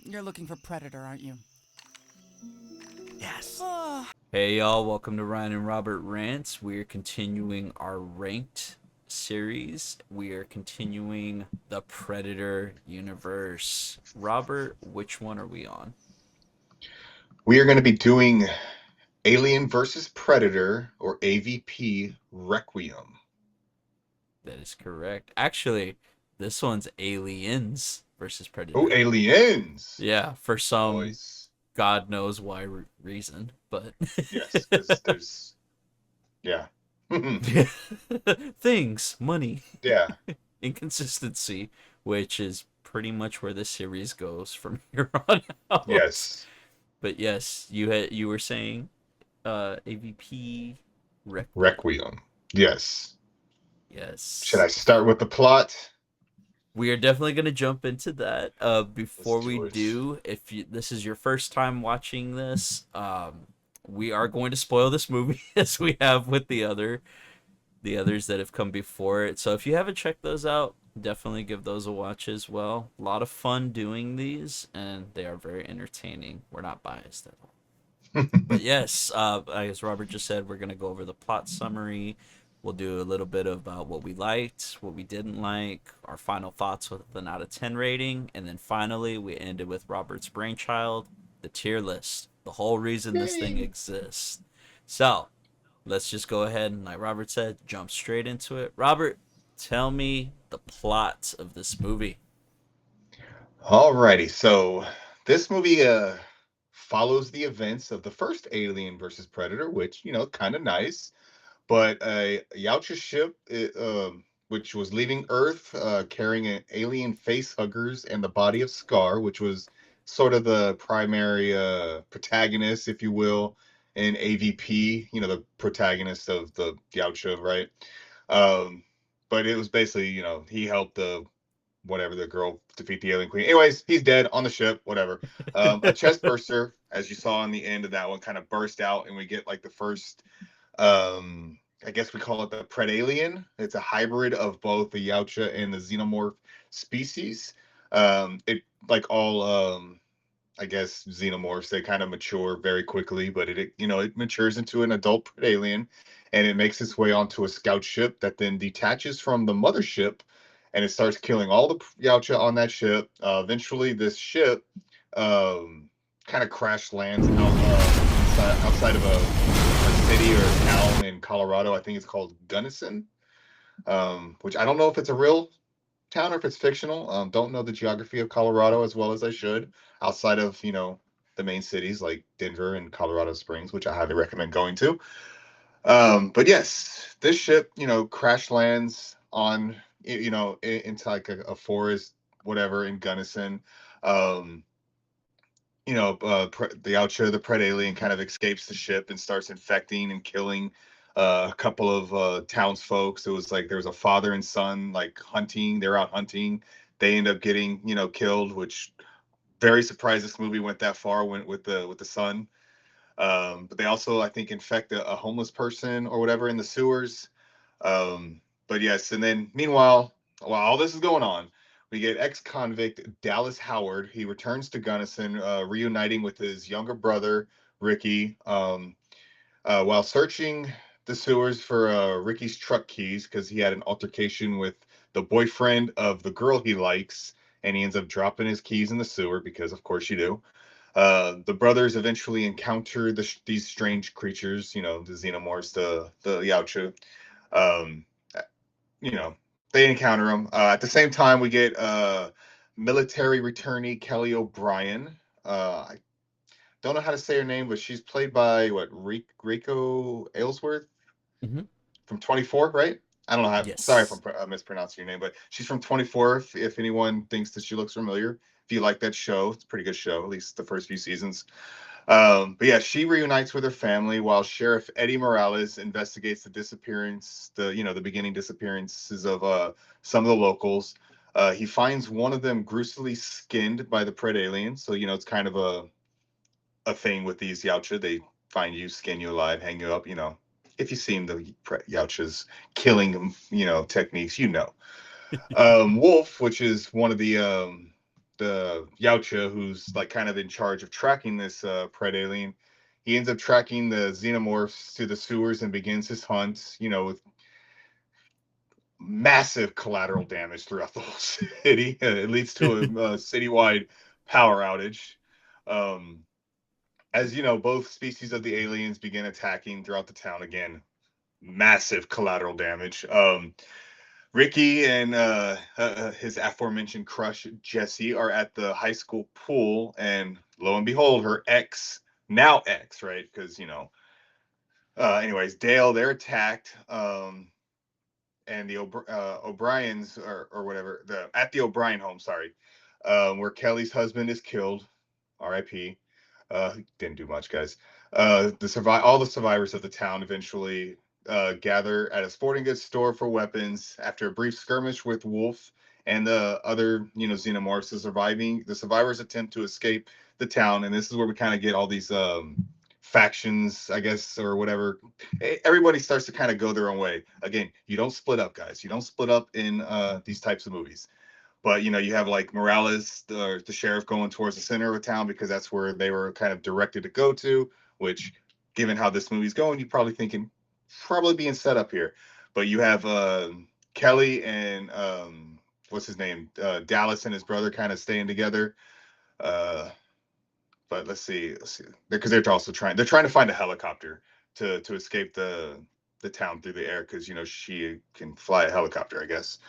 You're looking for Predator, aren't you? Yes. Ah. Hey y'all, welcome to Ryan and Robert Rants. We're continuing our ranked series. We are continuing the Predator universe. Robert, which one are we on? We are going to be doing Alien versus Predator, or AVP Requiem. That is correct. Actually, this one's Aliens versus Oh, Predator. aliens! Yeah, for some Boys. God knows why reason, but Yes, because there's. Yeah. things, money, Yeah. inconsistency, which is pretty much where this series goes from here on out. Yes. But yes, you were saying AVP Requiem. Requiem. Yes. Should Yes. I start with the plot? We are definitely going to jump into that. Let's Before we do it. do, if this is your first time watching this, we are going to spoil this movie as we have with the others that have come before it. So if you haven't checked those out, definitely give those a watch as well. A lot of fun doing these, and they are very entertaining. We're not biased at all. But yes, as Robert just said, we're going to go over the plot summary. We'll do a little bit about what we liked, what we didn't like, our final thoughts with an out of 10 rating, and then finally we ended with Robert's brainchild, the tier list, the whole reason this thing Yay! exists. So, let's just go ahead and, like Robert said, jump straight into it. Robert, tell me the plot of this movie. Alrighty, so this movie follows the events of the first Alien versus Predator, which, kind of nice. But a Yautja ship, which was leaving Earth, carrying an alien face huggers and the body of Scar, which was sort of the primary protagonist, if you will, in AVP. The protagonist of the Yautja, right? Um, but it was basically, he helped the girl defeat the alien queen. Anyways, he's dead on the ship. Whatever. A chest burster, as you saw in the end of that one, kind of burst out, and we get like the first I guess we call it the predalien. It's a hybrid of both the Yautja and the xenomorph species. It like all I guess xenomorphs, they kind of mature very quickly, but it matures into an adult predalien, and it makes its way onto a scout ship that then detaches from the mothership, and it starts killing all the Yautja on that ship. Eventually, this ship kind of crash lands outside of a city or a town in Colorado. I think it's called Gunnison, which I don't know if it's a real town or if it's fictional. Don't know the geography of Colorado as well as I should, outside of the main cities like Denver and Colorado Springs, which I highly recommend going to. But yes, this ship, crash lands on into like a forest, whatever, in Gunnison. Um, the Oucher, the Pred alien, kind of escapes the ship and starts infecting and killing a couple of townsfolk. It was like there was a father and son like hunting. They're out hunting. They end up getting killed, which very surprised this movie went that far. Went with the son, but they also I think infect a homeless person or whatever in the sewers. But yes, and then meanwhile, while all this is going on, we get ex-convict Dallas Howard. He returns to Gunnison, reuniting with his younger brother Ricky, while searching the sewers for Ricky's truck keys because he had an altercation with the boyfriend of the girl he likes, and he ends up dropping his keys in the sewer because, of course, you do. The brothers eventually encounter these strange creatures, the xenomorphs, the Yautja. Um, you know, they encounter them. At the same time, we get military returnee Kelly O'Brien. I don't know how to say her name, but she's played by Rico Aylesworth Mm-hmm. from 24, right? I don't know how. Sorry if Yes. I'm mispronouncing your name, but she's from 24. If anyone thinks that she looks familiar, if you like that show, it's a pretty good show, at least the first few seasons. But yeah, she reunites with her family while Sheriff Eddie Morales investigates the disappearance, the beginning disappearances of some of the locals. He finds one of them gruesomely skinned by the Pred alien. So it's kind of a thing with these Yautja. They find you, skin you alive, hang you up. If you've seen the Yautja's killing techniques, Wolf, which is one of the the Yautja, who's like kind of in charge of tracking this pred alien. He ends up tracking the xenomorphs to the sewers and begins his hunt. With massive collateral damage throughout the whole city. It leads to a citywide power outage. Um, as you know, both species of the aliens begin attacking throughout the town again. Massive collateral damage. Ricky and his aforementioned crush Jesse are at the high school pool, and lo and behold, her ex, now ex, right? Because anyways, Dale, they're attacked. And the O'Briens or whatever, the at the O'Brien home, sorry, where Kelly's husband is killed. R.I.P. Didn't do much, guys. All the survivors of the town eventually gather at a sporting goods store for weapons after a brief skirmish with Wolf and the other, xenomorphs. The survivors attempt to escape the town, and this is where we kind of get all these factions, I guess, or whatever. Everybody starts to kind of go their own way. Again, you don't split up, guys. You don't split up in these types of movies. But you have like Morales, the sheriff, going towards the center of town because that's where they were kind of directed to go to. Which, given how this movie's going, you're probably thinking probably being set up here. But you have Kelly and what's his name, Dallas and his brother, kind of staying together. Uh, but let's see, because they're also trying to find a helicopter to escape the town through the air because she can fly a helicopter, I guess.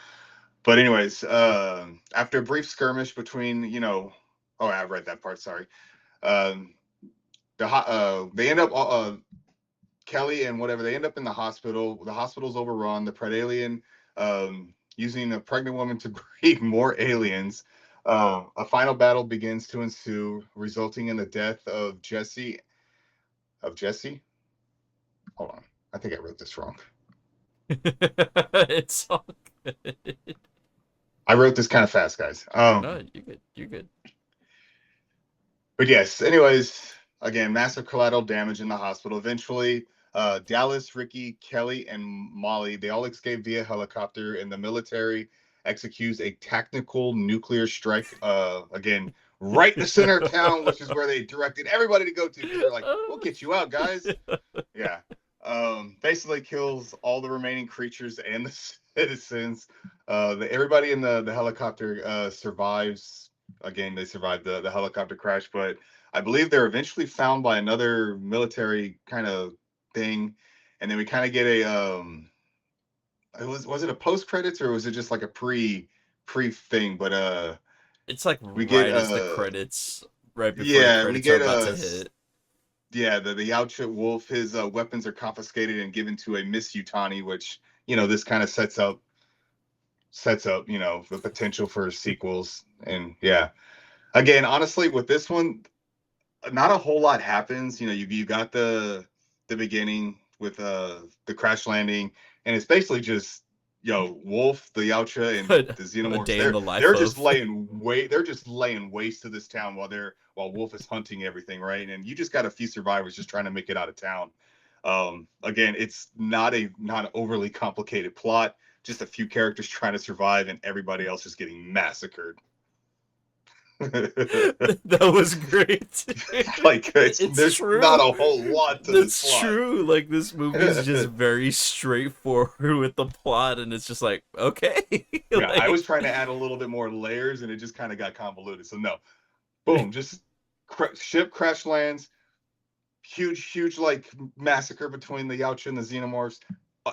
But anyways, after a brief skirmish between, oh, I read that part. Sorry. Um, they end up Kelly and whatever, they end up in the hospital. The hospital's overrun. The Predalien using a pregnant woman to breed more aliens. A final battle begins to ensue, resulting in the death of Jesse. Of Jesse? Hold on. I think I wrote this wrong. It's all good. I wrote this kind of fast, guys. No, you're good. You're good. But yes, anyways, again, massive collateral damage in the hospital. Eventually, Dallas, Ricky, Kelly, and Molly, they all escape via helicopter, and the military executes a tactical nuclear strike, again, right in the center of town, which is where they directed everybody to go to because they're like, we'll get you out, guys. Yeah. Basically kills all the remaining creatures and the citizens. Everybody in the helicopter survives. Again, they survived the helicopter crash, but I believe they're eventually found by another military kind of thing, and then we kind of get a was it a post credits or was it just like a pre thing? But It's like we get right as the credits, right before the yeah, we credits are get about to hit. yeah, the Outchit Wolf, his weapons are confiscated and given to a Miss Utani, which this kind of sets up the potential for sequels. And yeah, again, honestly, with this one, not a whole lot happens. You got the beginning with the crash landing, and it's basically just Wolf, the Yautja, and the A Xenomorphs. day in They're the life they're just of. laying waste to this town while Wolf is hunting everything, right? And you just got a few survivors just trying to make it out of town. Again, it's not an overly complicated plot, just a few characters trying to survive and everybody else just getting massacred. That was great. Like It's there's not true. a whole lot to this That's plot. true. Like this movie's just very straightforward with the plot, and it's just like, okay, Yeah, I like was trying to add a little bit more layers, and it just kind of got convoluted. So no, boom, just ship crash lands, huge like massacre between the Yautja and the Xenomorphs.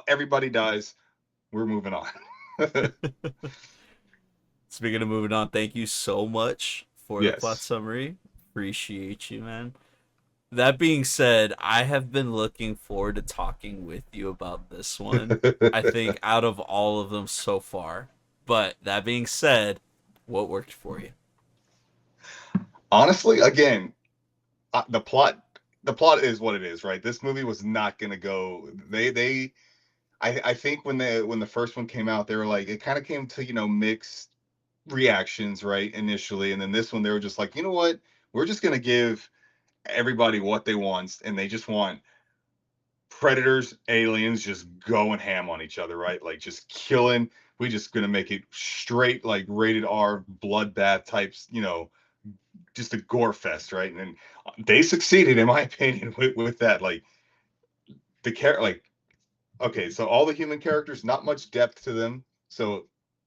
Everybody dies. We're moving on. speaking of moving on, thank you so much for the plot Yes. summary. Appreciate you, man. That being said, I have been looking forward to talking with you about this one. I think out of all of them so far. But that being said, what worked for you? Honestly, again, the plot is what it is, right? This movie was not going to go. I think when the first one came out, they were like, it kind of came to mixed reactions, right, initially, and then this one they were just like, you know what, we're just going to give everybody what they want, and they just want predators, aliens just going ham on each other, right? Like just killing. we just gonna make it straight like rated R bloodbath types, just a gore fest, right? And they succeeded, in my opinion, with that. Like the character, like okay, so all the human characters, not much depth to them. So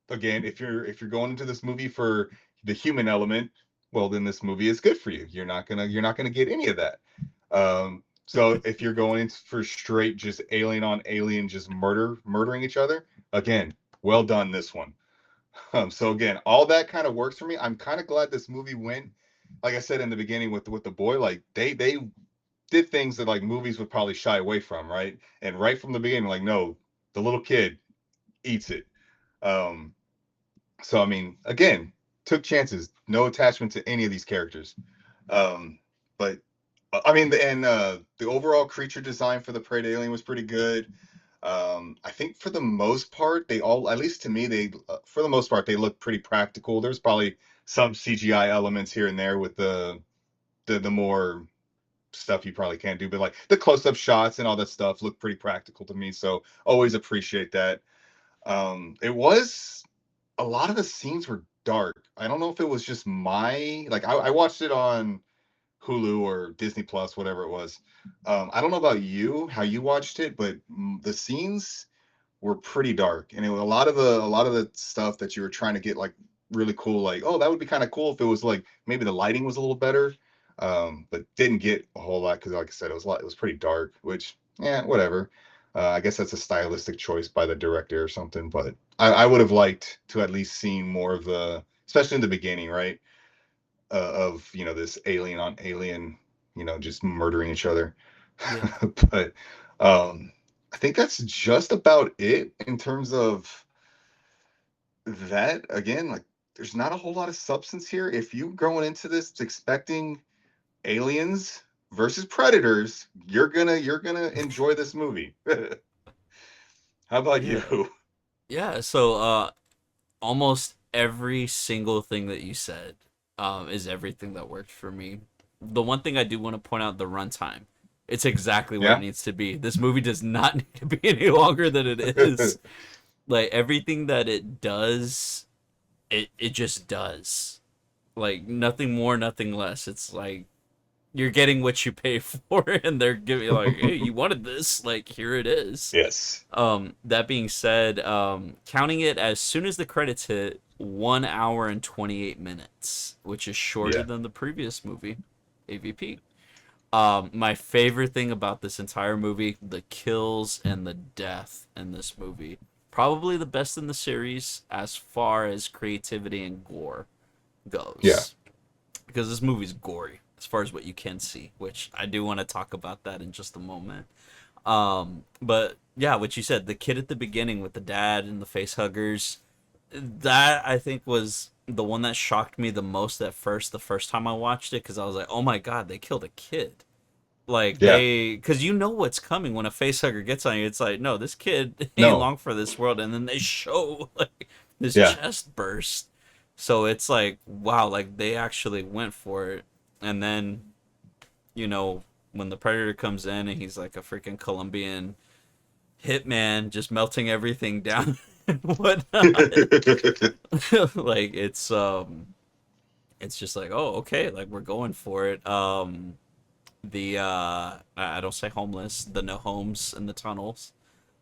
again, if you're going into this movie for the human element, well, then this movie is good for you. You're not gonna get any of that. So if you're going for straight just alien on alien, just murdering each other, again, well done this one. So again, all that kind of works for me. I'm kind of glad this movie went, like I said in the beginning with the boy, like they did things that like movies would probably shy away from, right? And right from the beginning, like no, the little kid eats it. Um, so I mean, again, took chances, no attachment to any of these characters. Um, but I mean, the overall creature design for the prey alien was pretty good. I think for the most part, they all, at least to me, they for the most part they look pretty practical. There's probably some CGI elements here and there with the more stuff you probably can't do, but like the close-up shots and all that stuff look pretty practical to me. So always appreciate that. It was a lot of the scenes were dark. I don't know if it was just my like I watched it on Hulu or Disney Plus, whatever it was. I don't know about you, how you watched it, but the scenes were pretty dark, and it was a lot of the stuff that you were trying to get like really cool. Like, oh, that would be kind of cool if it was like maybe the lighting was a little better, but didn't get a whole lot because, like I said, it was pretty dark. Which, yeah, whatever. I guess that's a stylistic choice by the director or something. But I would have liked to at least seen more of the, especially in the beginning, right? Of this alien on alien, just murdering each other. Yeah. But I think that's just about it in terms of that. Again, like there's not a whole lot of substance here. If you going into this expecting aliens versus predators, you're gonna enjoy this movie. How about Yeah. you? Yeah. So almost every single thing that you said is everything that worked for me. The one thing I do want to point out, the runtime. It's exactly what it Yeah. needs to be. This movie does not need to be any longer than it is. Like everything that it does, it just does. Like nothing more, nothing less. It's like you're getting what you pay for, and they're giving you like, hey, you wanted this, like here it is. Yes. That being said, counting it as soon as the credits hit, 1 hour and 28 minutes, which is shorter Yeah. than the previous movie, AVP. My favorite thing about this entire movie, the kills and the death in this movie. Probably the best in the series as far as creativity and gore Yeah. goes. Because this movie's gory as far as what you can see, which I do want to talk about that in just a moment. But yeah, what you said, the kid at the beginning with the dad and the face huggers, that I think was the one that shocked me the most at first, the first time I watched it, because I was like, oh my god, they killed a kid. Like Yeah. because you know what's coming when a face hugger gets on you. It's like, no, this kid ain't No. long for this world, and then they show like this Yeah. chest burst. So it's like, wow, like they actually went for it. And then, you know, when the predator comes in and he's like a freaking Colombian hitman, just melting everything down and whatnot. Like it's just like, oh, okay, like we're going for it. The I don't say homeless, the no homes in the tunnels.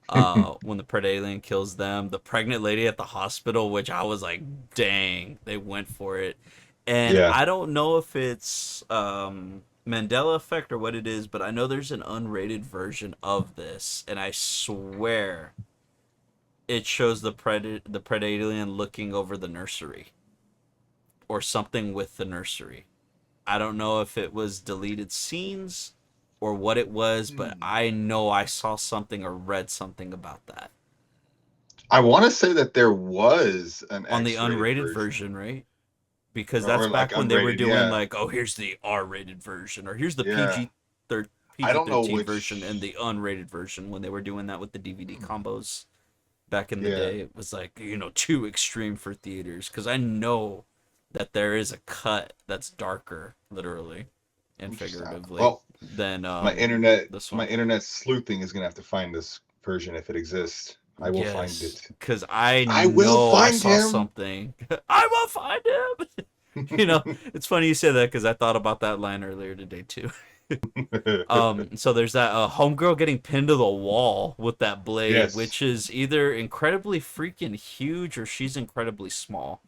When the Predalien kills them, the pregnant lady at the hospital, which I was like, dang, they went for it. And Yeah. I don't know if it's Mandela effect or what it is, but I know there's an unrated version of this, and I swear it shows the Predalien looking over the nursery or something with the nursery. I don't know if it was deleted scenes or what it was, but Hmm. I know I saw something or read something about that I want to say that there was an on the X-rated unrated version, version, right? Because that's or like back when they were unrated. doing Yeah. like, oh, here's the R-rated version, or here's the Yeah. I PG don't know 13 version and which. the unrated version when they were doing that with the DVD combos back in the Yeah. day. It was like, too extreme for theaters because I know that there is a cut that's darker, literally and Interesting. figuratively, Well, than my internet this my one. internet sleuthing is gonna have to find this version if it exists. I will find Yes, it. because I I will know I find saw him. something. I will find him. It's funny you say that because I thought about that line earlier today too. So there's that homegirl getting pinned to the wall with that blade, Yes, which is either incredibly freaking huge or she's incredibly small.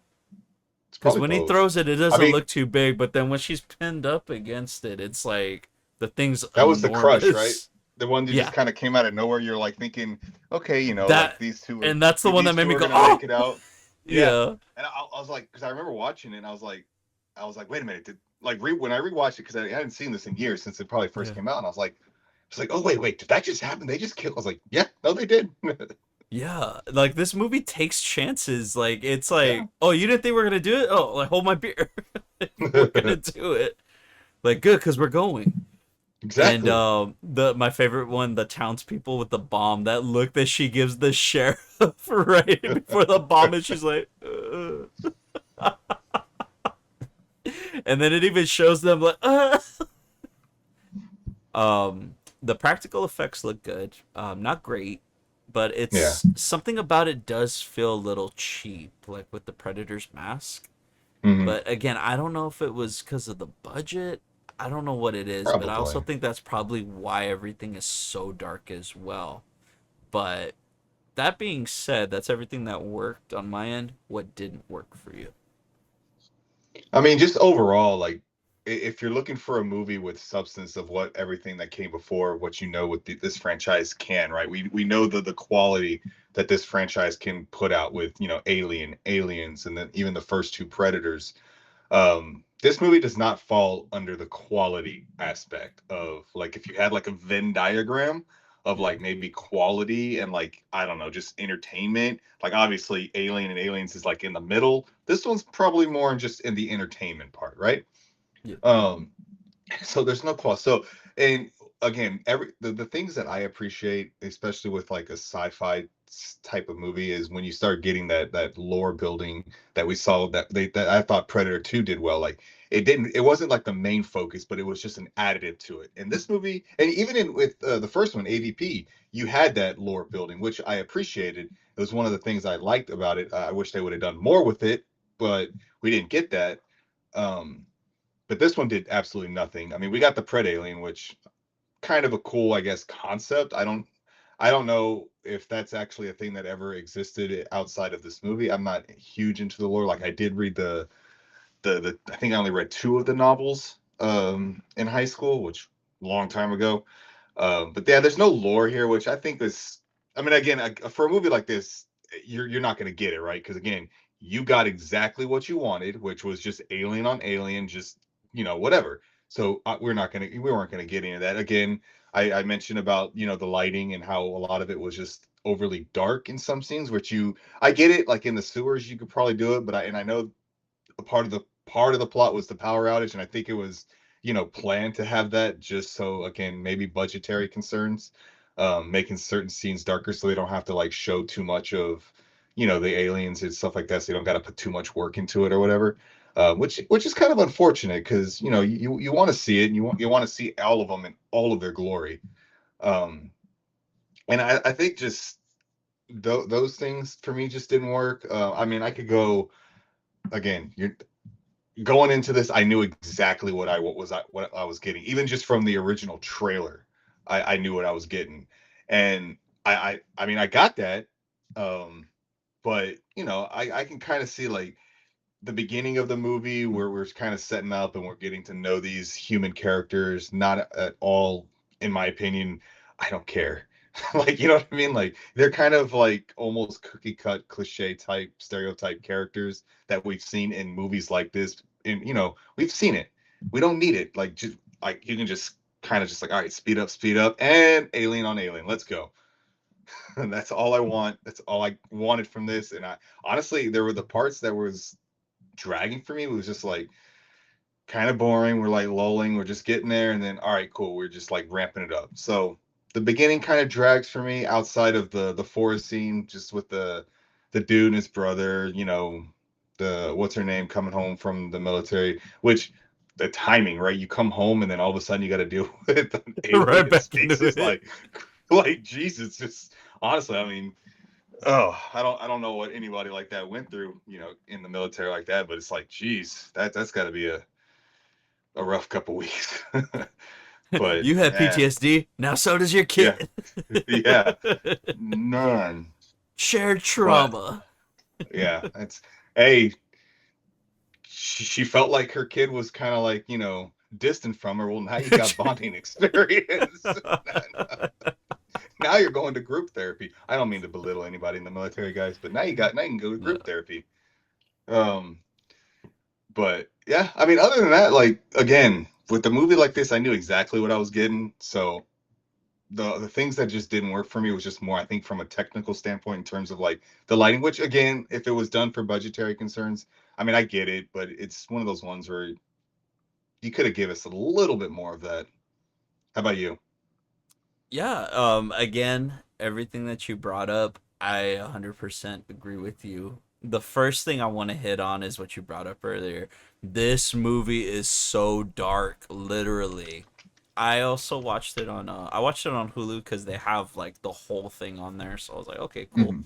it's Because probably when he both. throws it, it I doesn't mean, look too big, but then when she's pinned up against it, it's like the thing's that was the crush, right? enormous. The one that just Yeah, kind of came out of nowhere. You're like thinking, okay, like that, and that's the one that these made two me are go, gonna make oh, it out. Yeah, yeah, and I was like, because I remember watching it, and I was like, wait a minute, when I rewatched it because I hadn't seen this in years since it probably first yeah. came out, and I was like, oh wait, did that just happen? They just killed. I was like, yeah, no, they did. Yeah, like this movie takes chances. Like it's Yeah, like, oh, you didn't think we are gonna do it? Oh, like hold my beer. We're gonna do it. Like good because we're going. And exactly. the my favorite one, the townspeople with the bomb. That look that she gives the sheriff right before the bomb, and she's like, and then it even shows them like, the practical effects look good. Not great, but Yeah. it's something about it does feel a little cheap, like with the Predator's mask. Hmm. But again, I don't know if it was because of the budget. I don't know what it is, but I also Probably. think that's probably why everything is so dark as well. But that being said, that's everything that worked on my end. What didn't work for you? I mean, just overall, like if you're looking for a movie with substance of what everything that came before, what what this franchise can, right? We know the quality that this franchise can put out with Aliens, and then even the first two Predators. This movie does not fall under the quality aspect of like if you had like a Venn diagram of Yeah, like maybe quality and like I don't know, just entertainment. Like obviously Alien and Aliens is like in the middle. This one's probably more just in the entertainment part, right? yeah, Um so there's no cost. So and again, the things that I appreciate, especially with like a sci-fi type of movie, is when you start getting that lore building that we saw that I thought Predator 2 did well. Like it wasn't like the main focus, but it was just an additive to it. And this movie, and even in with the first one, AVP, you had that lore building, which I appreciated. It was one of the things I liked about it. I wish they would have done more with it, but we didn't get that. Um, but this one did absolutely nothing. I mean, we got the Pred Alien, which kind of a cool, I guess, concept. I don't know if that's actually a thing that ever existed outside of this movie. I'm not huge into the lore. Like I did read the I think I only read two of the novels in high school, which a long time ago. But yeah, there's no lore here, which I think is. I mean, again, for a movie like this, you're not going to get it right because again, you got exactly what you wanted, which was just alien on alien, just whatever. So we weren't gonna get into that. Again, I mentioned about the lighting and how a lot of it was just overly dark in some scenes, which I get it. Like in the sewers, you could probably do it, but I know a part of the plot was the power outage, and I think it was planned to have that just so again maybe budgetary concerns, making certain scenes darker so they don't have to like show too much of the aliens and stuff like that, so you don't got to put too much work into it or whatever. Which is kind of unfortunate because you want to see it and you want to see all of them in all of their glory. Um, and I think just those things for me just didn't work. I mean, I could go again. You're going into this, I knew exactly what I was getting, even just from the original trailer. I knew what I was getting, and I mean I got that, um, but I can kind of see like the beginning of the movie where we're kind of setting up and we're getting to know these human characters. Not at all, in my opinion. I don't care. Like you know what I mean? Like they're kind of like almost cookie cut cliche type stereotype characters that we've seen in movies like this. And we've seen it. We don't need it. Like just like you can just kind of just like all right, speed up, and alien on alien. Let's go. And that's all I want. That's all I wanted from this. And I honestly, there were the parts that was dragging for me. It was just like kind of boring. We're like lulling. We're just getting there, and then all right, cool. We're just like ramping it up. So the beginning kind of drags for me outside of the forest scene, just with the dude and his brother. The what's her name coming home from the military, which the timing, right? You come home and then all of a sudden you got to deal with an alien right in back space. into Is it. like Jesus. Just honestly, I mean, Oh, I don't know what anybody like that went through, in the military like that, but it's like, geez, that's got to be a rough couple weeks. But You had man, PTSD. Now so does your yeah, kid. yeah, none. Shared But trauma. yeah, that's hey, she felt like her kid was kind of like, distant from her. Well, now you got bonding experience. Now you're going to group therapy. I don't mean to belittle anybody in the military, guys, but now you can go to No. group therapy. Um, but yeah, I mean, other than that, like again, with a movie like this, I knew exactly what I was getting. So the things that just didn't work for me was just more, I think, from a technical standpoint in terms of like the lighting. Which again, if it was done for budgetary concerns, I mean, I get it, but it's one of those ones where you could have given us a little bit more of that. How about you? Yeah, again, everything that you brought up, I 100% agree with you. The first thing I want to hit on is what you brought up earlier. This movie is so dark, literally. I also watched it on I watched it on Hulu cuz they have like the whole thing on there, so I was like, okay, cool.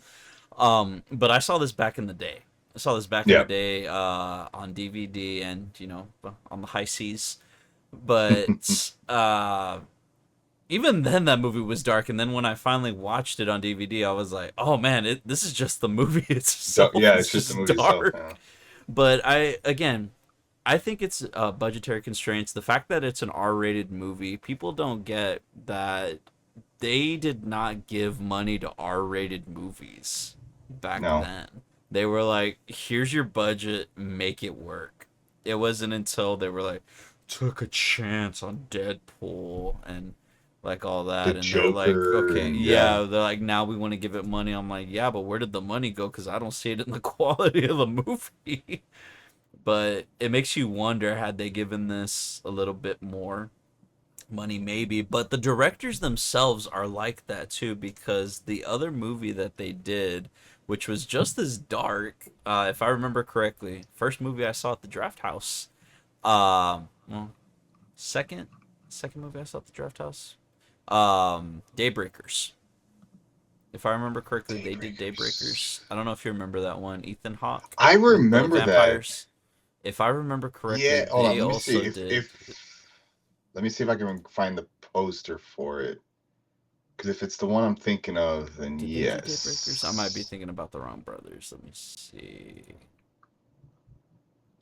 Mhm. But I saw this back in the day. I saw this back in the Yeah. day on DVD and, on the high seas. But even then that movie was dark, and then when I finally watched it on DVD I was like, oh man, this is just the movie itself, Yeah, it's it's just the just movie itself. dark. But I think it's budgetary constraints. The fact that it's an R-rated movie, people don't get that they did not give money to R-rated movies back No, then. They were like, here's your budget, make it work. It wasn't until they were like, took a chance on Deadpool and like all the that, and they're like, Joker, okay, and yeah, yeah, they're like, now we want to give it money. I'm like, yeah, but where did the money go? Because I don't see it in the quality of the movie. But it makes you wonder, had they given this a little bit more money, maybe. But the directors themselves are like that too, because the other movie that they did, which was just as dark, if I remember correctly, first movie I saw at the Draft House, well, second second movie I saw at the Draft House, Daybreakers. If I remember correctly, they did Daybreakers. Daybreakers. I don't know if you remember that one, Ethan Hawke I with the remember that. vampires. If I remember correctly, Yeah, hold on. they Let me see also if did. let me see if I can find the poster for it. Because if it's the one I'm thinking of, then Did they do Daybreakers? I might be yes. thinking about the wrong brothers. Let me see.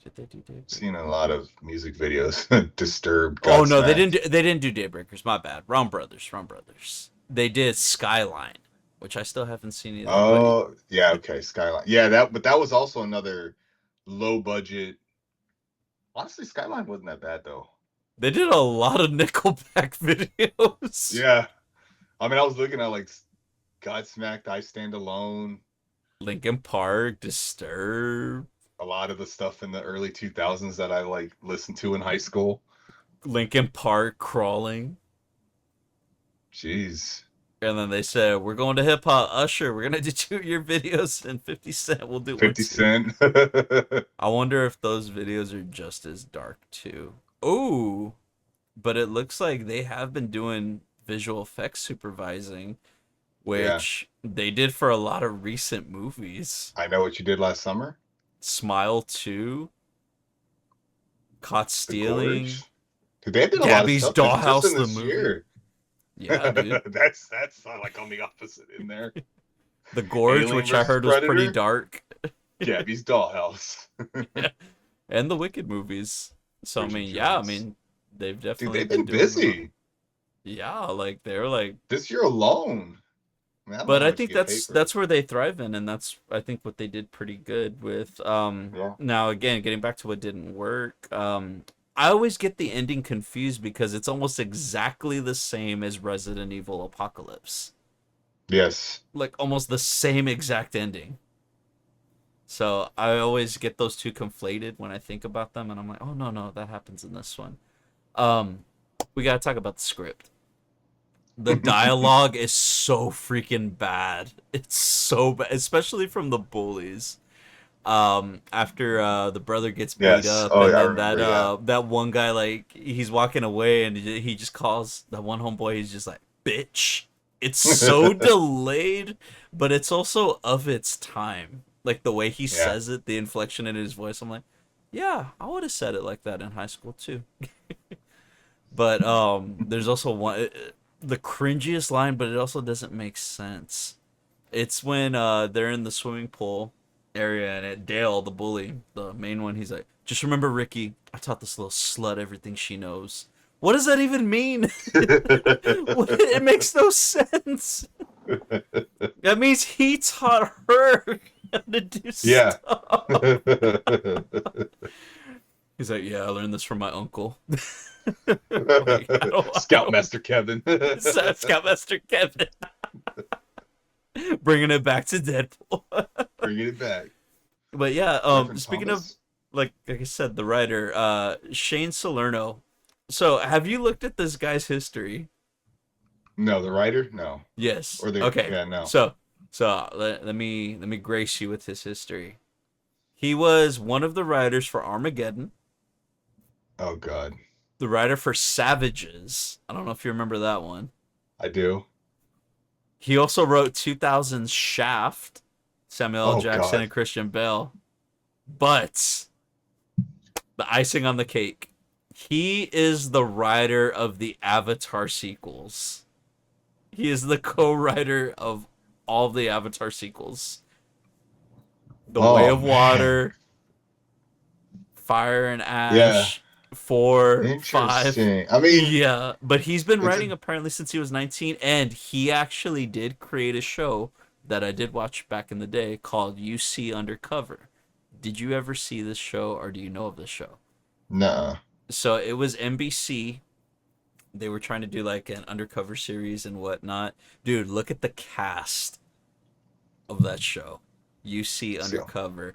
Did they do Seen a Daybreakers? lot of music videos. Disturbed, Oh no, they didn't. Godsmacked. They didn't do Daybreakers. My bad. Wrong brothers. Wrong brothers. They did Skyline, which I still haven't seen either. But Oh, yeah, okay, Skyline. Yeah, that was also another low budget. Honestly, Skyline wasn't that bad though. they did a lot of Nickelback videos. Yeah. I mean, I was looking at like Godsmacked, I Stand Alone, Linkin Park, Disturbed, a lot of the stuff in the early 2000s that I like listened to in high school. Linkin Park, Crawling. Jeez. And then they said, "We're going to hip hop, Usher. We're gonna do 2 year videos, and 50 Cent will do one 50 too." Cent. I wonder if those videos are just as dark too. Oh, but it looks like they have been doing visual effects supervising, Yeah. which they did for a lot of recent movies. I Know What You Did Last Summer. Smile 2, Caught The Stealing, Gorge. Dude, they did a lot of Gabby's stuff just in Dollhouse the this movie. year. Yeah, dude. That's like on the opposite in there. The Gorge, Alien which I versus heard was pretty Predator. dark. Gabby's Dollhouse. Yeah. And the Wicked movies. So I Bridget mean, yeah, I Jones. mean, they've Dude, definitely they've been been doing busy yeah, like they're like this year alone. I mean, I don't know but how I much you think get paid for that's this. where they thrive in, and that's I think what they did pretty good with Yeah. now again getting back to what didn't work. I always get the ending confused because it's almost exactly the same as Resident Evil Apocalypse. Yes. Like almost the same exact ending. So I always get those two conflated when I think about them, and I'm like, oh no, no, that happens in this one. Um, we gotta talk about the script. The dialogue is so freaking bad. It's so bad, especially from the bullies. After the brother gets beat Yes. up, Oh, and I then that remember. Yeah. that one guy, like, he's walking away and he just calls that one homeboy. He's just like, bitch. it's so delayed, but it's also of its time. Like the way he Yeah. says it, the inflection in his voice. I'm like, yeah, I would have said it like that in high school too. But there's also one the cringiest line, but it also doesn't make sense. It's when they're in the swimming pool area and Dale, the bully, the main one, he's like, "Just remember, Ricky, I taught this little slut everything she knows." What does that even mean? It makes no sense. That means he taught her how to do Yeah. stuff. He's like, "Yeah, I learned this from my uncle." Like, I don't. Scoutmaster Kevin. Scoutmaster Kevin bringing it back to Deadpool. Bringing it back. But yeah, Reverend speaking of Thomas? like I said, the writer, Shane Salerno. So have you looked at this guy's history? No, the writer? No. Yes. Or the Okay. yeah, no. Let me grace you with his history. He was one of the writers for Armageddon, Oh God. the writer for Savages. I don't know if you remember that one. I do. He also wrote 2000's Shaft, Samuel L. Oh Jackson God. and Christian Bale. But the icing on the cake, he is the writer of the Avatar sequels. He is the co-writer of all the Avatar sequels. The Way Oh of man. Water, Fire and Yeah. Ash, 4, 5. Interesting. I mean, Yeah, but he's been it's a writing apparently since he was 19, and he actually did create a show that I did watch back in the day called UC Undercover. Did you ever see this show, or do you know of this show? nuh So it was NBC. They were trying to do like an undercover series and whatnot. Dude, look at the cast of that show. UC So Undercover.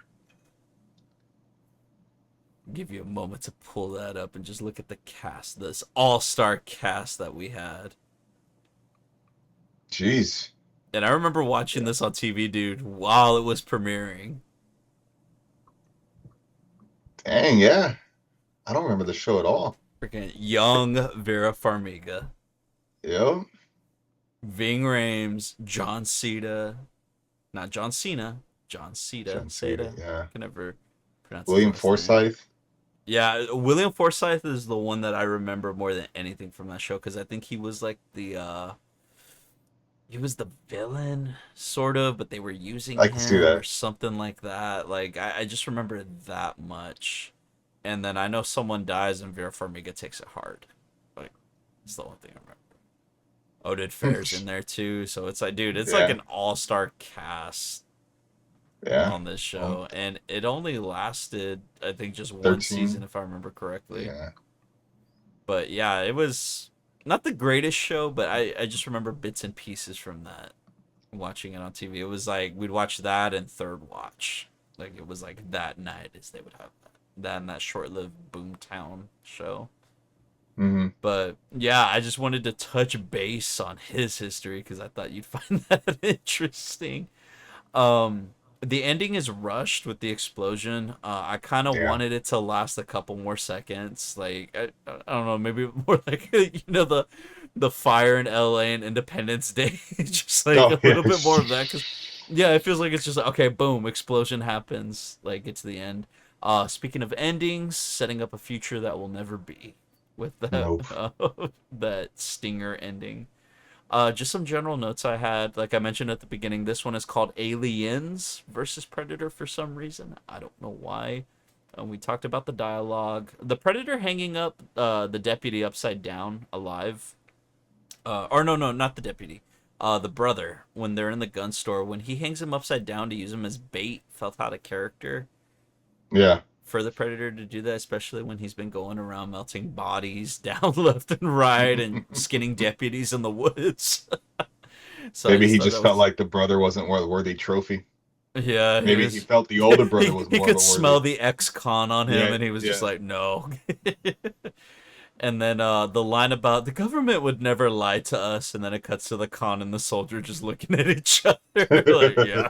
Give you a moment to pull that up and just look at the cast, this all-star cast that we had. jeez. And I remember watching Yeah. this on TV, dude, while it was premiering. Dang, yeah. I don't remember the show at all. Freaking young Vera Farmiga, Yep. Ving Rhames, John Cena, not John Cena, John Cena, John Cena, Cena. yeah. I can never pronounce his William last name. Forsythe. Yeah, William Forsythe is the one that I remember more than anything from that show because I think he was like he was the villain sort of, but they were using I can see him or that. something like that. Like I just remember that much, and then I know someone dies and Vera Farmiga takes it hard. Like it's the one thing I remember. Oded Fair's in there too, so it's like, dude, it's like Yeah. an all-star cast Yeah. on this Well, show, and it only lasted, I think, just one season 13. if I remember correctly. Yeah. But yeah, it was not the greatest show, but I just remember bits and pieces from that watching it on TV. It was like we'd watch that and Third Watch. Like it was like that night as they would have that and that short-lived Boomtown show. Hmm. But yeah, I just wanted to touch base on his history because I thought you'd find that interesting. Um, the ending is rushed with the explosion. I kind of Yeah. wanted it to last a couple more seconds. Like I don't know, maybe more like the fire in L.A. and Independence Day, just like Oh a yeah. little bit more of that. Cause yeah, it feels like it's just like, okay, boom, explosion happens. Like it's the end. Speaking of endings, setting up a future that will never be with that Nope. that stinger ending. Just some general notes I had. Like I mentioned at the beginning, this one is called Aliens versus Predator for some reason. I don't know why. We talked about the dialogue. The Predator hanging up the deputy upside down alive. Or no, no, not the deputy. The brother, when they're in the gun store, when he hangs him upside down to use him as bait, felt out of character Yeah. for the Predator to do that, especially when he's been going around melting bodies down left and right and skinning deputies in the woods. So I Maybe just he thought just that felt was, like the brother wasn't a worthy trophy. yeah, he Maybe he was. felt the older brother he, was he more of could a smell worthy. the ex-con on him, Yeah. and he was just Yeah. like, no. And then the line about the government would never lie to us, and then it cuts to the con and the soldier just looking at each other, like, yeah.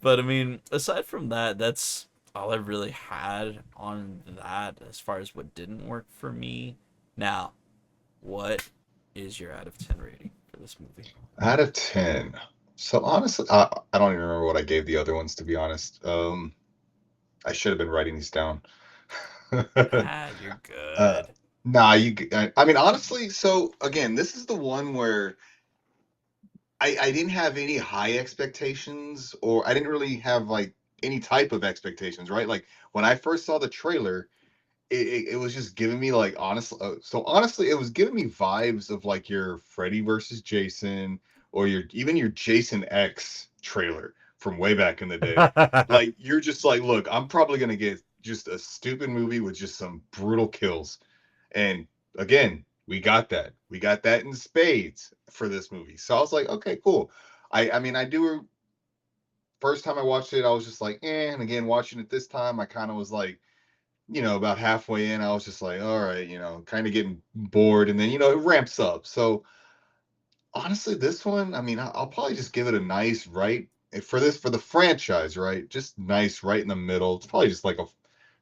But I mean, aside from that, that's all I really had on that as far as what didn't work for me. Now, what is your out of 10 rating? this movie? Out of 10. So honestly, I don't even remember what I gave the other ones, to be honest. I should have been writing these down. Ah, you're uh, good. nah, I mean, honestly, so again, this is the one where I didn't have any high expectations, or I didn't really have like any type of expectations, right? Like when I first saw the trailer, it was just giving me like honestly it was giving me vibes of like your Freddy versus Jason, or your Jason X trailer from way back in the day. Like you're just like, look, I'm probably gonna get just a stupid movie with just some brutal kills. And again, we got that in spades for this movie. So I was like, okay, cool. I mean, I do. First time I watched it, I was just like, and again, watching it this time, I kind of was like, about halfway in, I was just like, all right, kind of getting bored. And then, it ramps up. So honestly, this one, I mean, I'll probably just give it a nice right for the franchise, right? Just nice right in the middle. It's probably just like a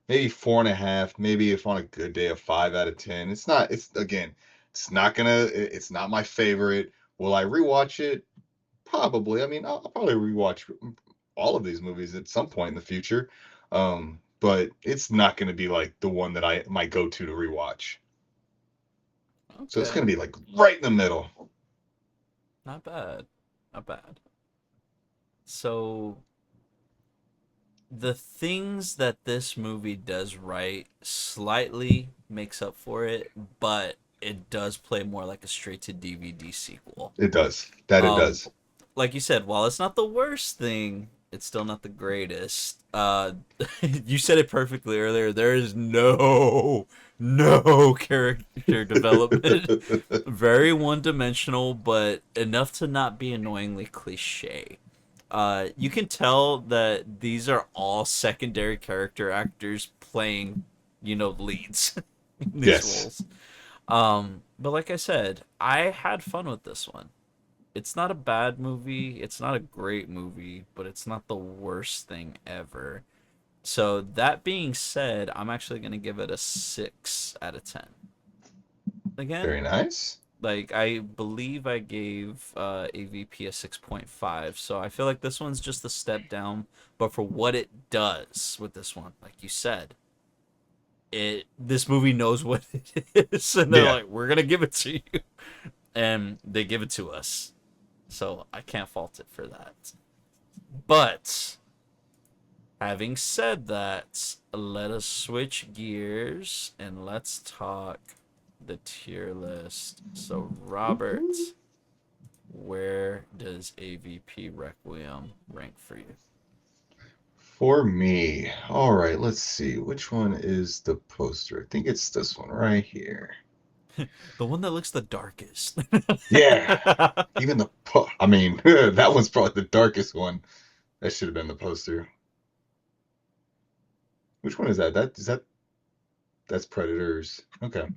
maybe 4.5, maybe if on a good day, a 5 out of 10. It's not my favorite. Will I rewatch it? Probably. I mean, I'll probably rewatch all of these movies at some point in the future. But it's not going to be like the one that I my go-to to rewatch. So it's Okay, going to be like right in the middle. not bad, not bad. So the things that this movie does right slightly makes up for it, but it does play more like a straight to DVD sequel. It does. That it Um, does. like you said, while it's not the worst thing, it's still not the greatest. You said it perfectly earlier. There is no character development. Very one dimensional, but enough to not be annoyingly cliche. You can tell that these are all secondary character actors playing, leads in these Yes. roles. But like I said, I had fun with this one. It's not a bad movie. It's not a great movie, but it's not the worst thing ever. So that being said, I'm actually gonna give it a 6 out of 10. Very Again, nice. like I believe I gave AVP a 6.5, so I feel like this one's just a step down. But for what it does with this one, like you said, this movie knows what it is, and they're Yeah. like, we're gonna give it to you, and they give it to us. So I can't fault it for that. But having said that, let us switch gears and let's talk the tier list. So Robert, where does AVP Requiem rank for you? For me. All right, let's see. Which one is the poster? I think it's this one right here. The one that looks the darkest. Yeah. Even I mean, that one's probably the darkest one. That should have been the poster. Which one is that? That's Predators. Okay.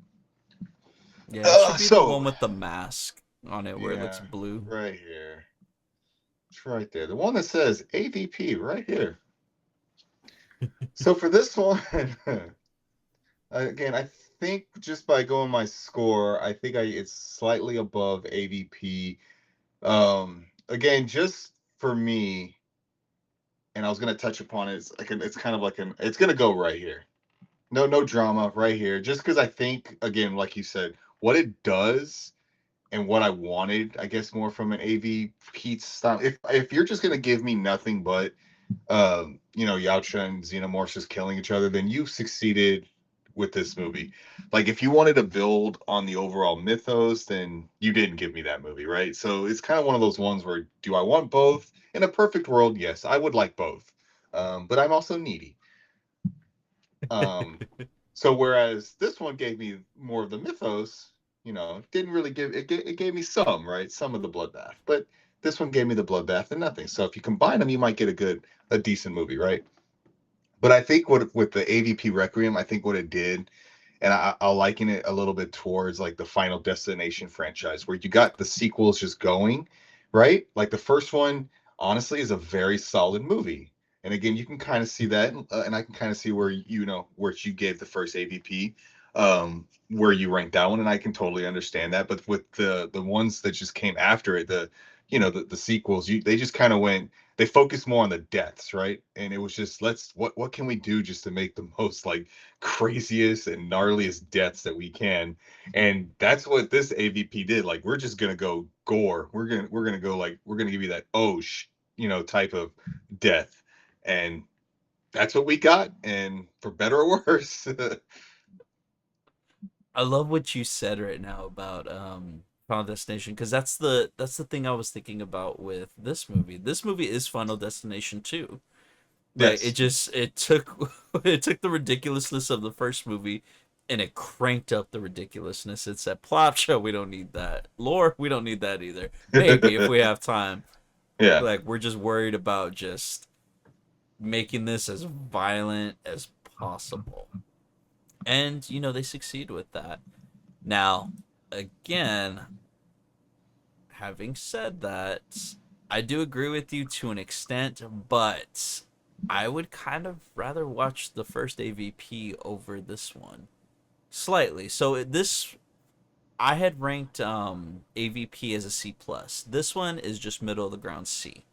Yeah, it should be the So one with the mask on it where it looks yeah, blue. right here. It's right there. The one that says AVP right here. So for this one, again, I think just by going my score, I think it's slightly above AVP. Again, just for me, and I was gonna touch upon it. It's kind of like it's gonna go right here. No drama right here. Just because I think, again, like you said, what it does and what I wanted, I guess, more from an AVP style. If you're just gonna give me nothing but Yautja and Xenomorphs just killing each other, then you succeeded with this movie. Like if you wanted to build on the overall mythos, then you didn't give me that movie, right? So it's kind of one of those ones where, do I want both? In a perfect world, yes, I would like both. But I'm also needy. Um, so whereas this one gave me more of the mythos, didn't really it gave me some, right? Some of the bloodbath. But this one gave me the bloodbath and nothing. So if you combine them, you might get a decent movie, right? But I think what with the AVP Requiem, I think what it did, and I'll liken it a little bit towards like the Final Destination franchise, where you got the sequels just going, right? Like the first one, honestly, is a very solid movie. And again, you can kind of see that, and I can kind of see where where you gave the first AVP. where you rank that one, and I can totally understand that. But with the ones that just came after it, the sequels, they just kind of went. They focused more on the deaths, right? And it was just, what can we do just to make the most like craziest and gnarliest deaths that we can, and that's what this AVP did. Like, we're just gonna go gore. We're gonna go, like, we're gonna give you that type of death, and that's what we got. And for better or worse, I love what you said right now about Final Destination, because that's the thing I was thinking about with this movie. This movie is Final Destination 2. Like, yes. it took it took the ridiculousness of the first movie and it cranked up the ridiculousness. It said plot show, we don't need that. Lore, we don't need that either. Maybe if we have time. Yeah. Like, we're just worried about just making this as violent as possible. And they succeed with that. Now, again, having said that, I do agree with you to an extent, but I would kind of rather watch the first AVP over this one. Slightly. So this I had ranked AVP as a C plus. This one is just middle of the ground C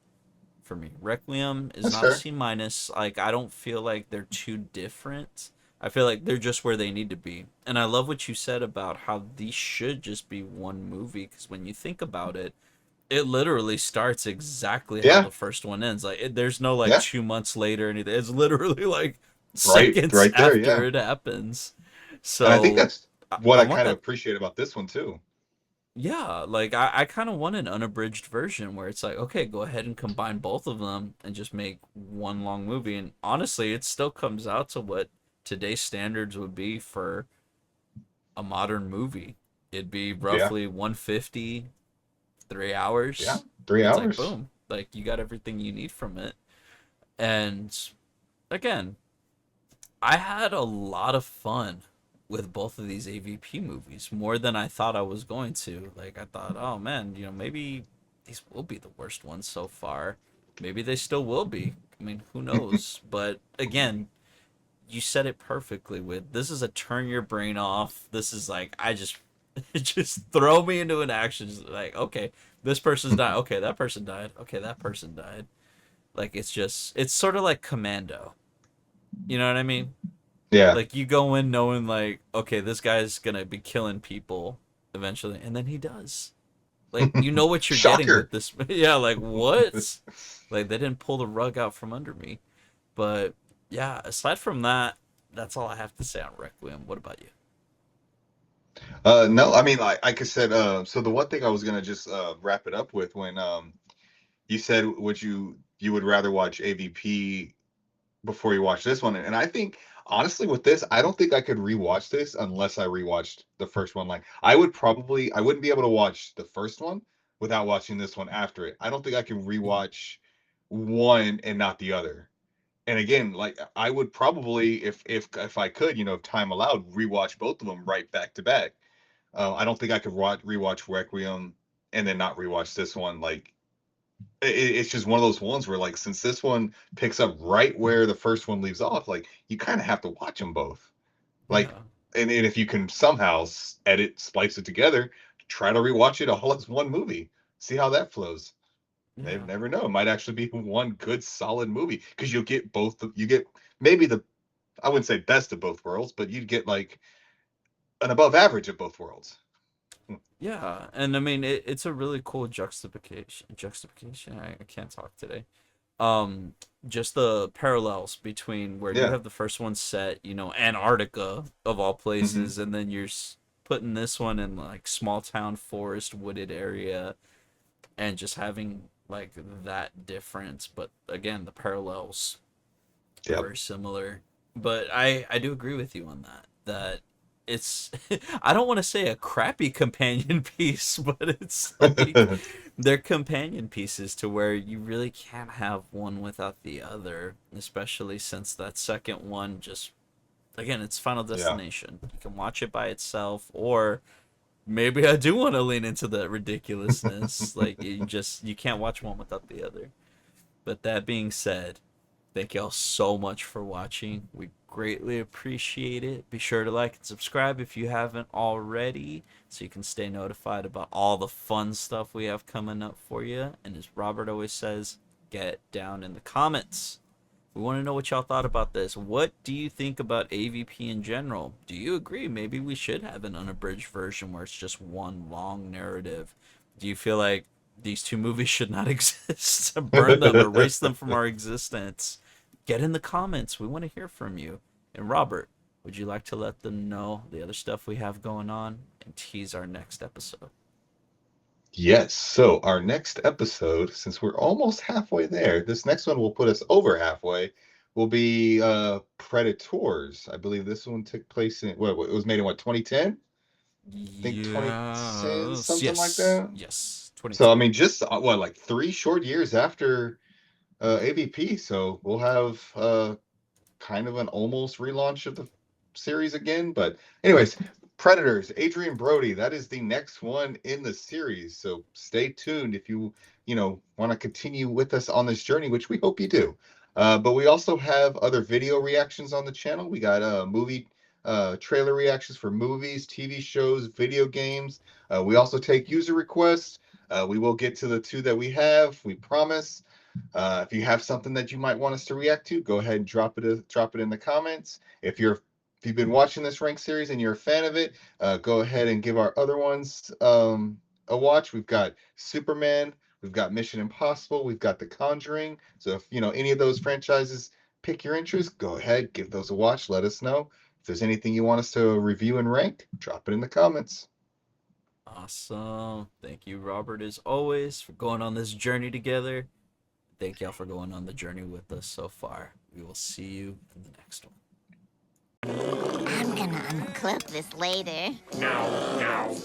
for me. Requiem is That's not a fair. C minus. Like, I don't feel like they're too different. I feel like they're just where they need to be. And I love what you said about how these should just be one movie, because when you think about it, it literally starts exactly how Yeah. the first one ends. Like, there's no like Yeah. 2 months later or anything. It's literally like Right. seconds Right there. after Yeah. it happens. And I think So that's I, what I I want kind of that. appreciate about this one too. Yeah, like I kind of want an unabridged version where it's like, okay, go ahead and combine both of them and just make one long movie. And honestly, it still comes out to what today's standards would be for a modern movie. It'd be Yeah. roughly 150, three Yeah. hours. 3 It's like, hours. boom, like you got everything you need from it. And again, I had a lot of fun with both of these AVP movies, more than I thought I was going to. Like, I thought, oh man, maybe these will be the worst ones so far. Maybe they still will be. I mean, who knows? But again, you said it perfectly with this is a turn your brain off. This is like, I just just throw me into an action. Just like, okay, this person's died. Okay, that person died. Okay, that person died. Like, it's sort of like Commando. You know what I mean? Yeah. Like, you go in knowing like, okay, this guy's gonna be killing people eventually, and then he does. Like, you know what you're getting Shocker. with this. Yeah, like, what? Like, they didn't pull the rug out from under me. But yeah, aside from that, that's all I have to say on Requiem. What about you? No, I mean, like I said, so the one thing I was gonna just wrap it up with, when you said, would you would rather watch AVP before you watch this one, and I think, honestly, with this, I don't think I could rewatch this unless I rewatched the first one. Like, I wouldn't be able to watch the first one without watching this one after it. I don't think I can rewatch one and not the other. And again, like, I would probably, if I could, if time allowed, rewatch both of them right back to back. I don't think I could rewatch Requiem and then not rewatch this one. Like, it's just one of those ones where, like, since this one picks up right where the first one leaves off, like, you kind of have to watch them both. Like, Yeah, and if you can somehow splice it together, try to rewatch it all as one movie. See how that flows. yeah, Never know. It might actually be one good solid movie, because you'll get both. You get maybe the, I wouldn't say best of both worlds, but you'd get like an above average of both worlds. yeah. And I mean, it's a really cool juxtaposition. Juxtaposition. I can't talk today. um just the parallels between where you Yeah. have the first one set, Antarctica of all Hmm. places, and then you're putting this one in like small town forest wooded area, and just having like that difference. But again, the parallels are Yep. very similar. But I do agree with you on that it's I don't want to say a crappy companion piece, but it's like they're companion pieces to where you really can't have one without the other, especially since that second one just, again, it's Final Yeah. Destination. You can watch it by itself, or maybe I do want to lean into the ridiculousness. Like, you can't watch one without the other. But that being said, thank y'all so much for watching. We greatly appreciate it. Be sure to like and subscribe if you haven't already, so you can stay notified about all the fun stuff we have coming up for you. And as Robert always says, get down in the comments. We want to know what y'all thought about this. What do you think about AVP in general? Do you agree maybe we should have an unabridged version where it's just one long narrative? Do you feel like these two movies should not exist? Burn them, erase them from our existence. Get in the comments. We want to hear from you. And Robert, would you like to let them know the other stuff we have going on and tease our next episode? Yes. So our next episode, since we're almost halfway there, this next one will put us over halfway. Will be Predators. I believe this one took place in what it was made in what 2010? I think 2010, Yes. something like Yes. that. Yes. So I 2010. mean, just what like 3 short years after AVP. So we'll have kind of an almost relaunch of the series again. But anyways, Predators, Adrian Brody, that is the next one in the series. So stay tuned if you want to continue with us on this journey, which we hope you do. But we also have other video reactions on the channel. We got movie trailer reactions for movies, TV shows, video games. We also take user requests. We will get to the two that we have, we promise. If you have something that you might want us to react to, go ahead and drop it in the comments. If you've been watching this rank series and you're a fan of it, go ahead and give our other ones a watch. We've got Superman, we've got Mission Impossible, we've got The Conjuring. So if any of those franchises pick your interest, go ahead, give those a watch. Let us know if there's anything you want us to review and rank. Drop it in the comments. Awesome. Thank you, Robert, as always, for going on this journey together. Thank y'all for going on the journey with us so far. We will see you in the next one. I'm gonna unclip this later. No, no,